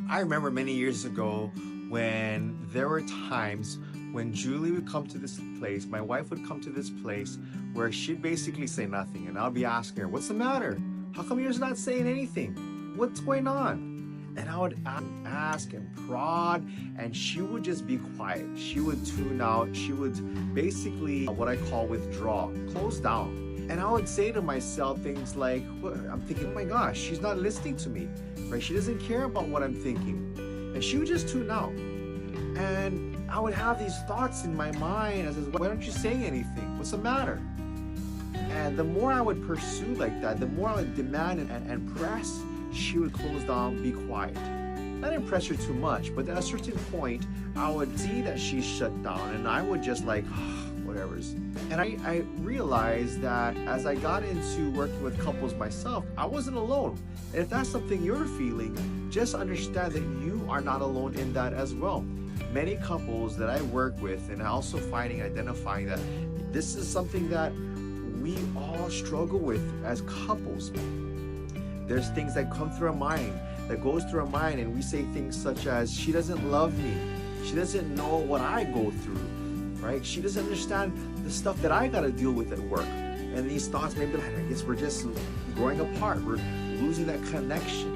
I remember many years ago when there were times when Julie would come to this place, my wife would come to this place where she'd basically say nothing. And I'll be asking her, "What's the matter? How come you're not saying anything? What's going on?" And I would ask and prod, and she would just be quiet. She would tune out. She would basically, what I call withdraw, close down. And I would say to myself things like, I'm thinking, oh my gosh, she's not listening to me, right? She doesn't care about what I'm thinking. And she would just tune out. And I would have these thoughts in my mind as, why don't you say anything? What's the matter? And the more I would pursue like that, the more I would demand and press, she would close down, be quiet. Not impress her too much, but at a certain point, I would see that she shut down and I would just like, whatever's. And I realized that as I got into working with couples myself, I wasn't alone. And if that's something you're feeling, just understand that you are not alone in that as well. Many couples that I work with, and also identifying that this is something that we all struggle with as couples. There's things that come through our mind, that goes through our mind, and we say things such as, she doesn't love me. She doesn't know what I go through, right? She doesn't understand the stuff that I gotta deal with at work. And these thoughts maybe like, I guess we're just growing apart. We're losing that connection.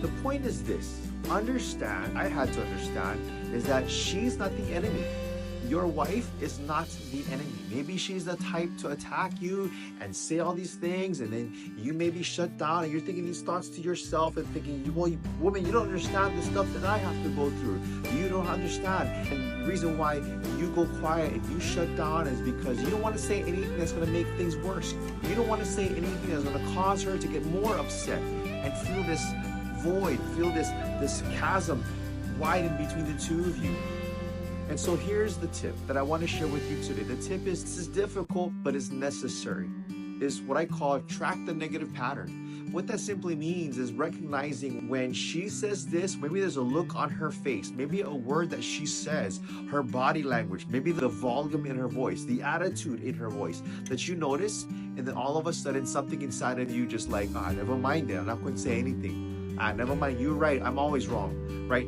The point is this, I had to understand, is that she's not the enemy. Your wife is not the enemy. Maybe she's the type to attack you and say all these things, and then you may be shut down and you're thinking these thoughts to yourself and thinking, well, woman, you don't understand the stuff that I have to go through. You don't understand. And the reason why you go quiet and you shut down is because you don't want to say anything that's going to make things worse. You don't want to say anything that's going to cause her to get more upset and feel this void, feel this chasm widen between the two of you. And so here's the tip that I want to share with you today. The tip is, this is difficult, but it's necessary. Is what I call track the negative pattern. What that simply means is recognizing when she says this, maybe there's a look on her face, maybe a word that she says, her body language, maybe the volume in her voice, the attitude in her voice that you notice, and then all of a sudden something inside of you just like, never mind it, I'm not going to say anything. Never mind, you're right, I'm always wrong, right?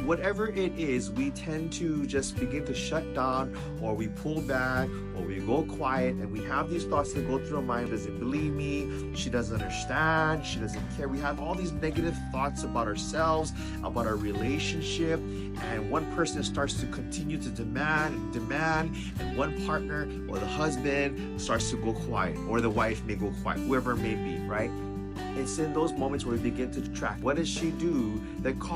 Whatever it is, we tend to just begin to shut down, or we pull back, or we go quiet, and we have these thoughts that go through our mind. Doesn't believe me, she doesn't understand, she doesn't care. We have all these negative thoughts about ourselves, about our relationship, and one person starts to continue to demand, and one partner or the husband starts to go quiet, or the wife may go quiet, whoever it may be, right? It's in those moments where we begin to track, what does she do that causes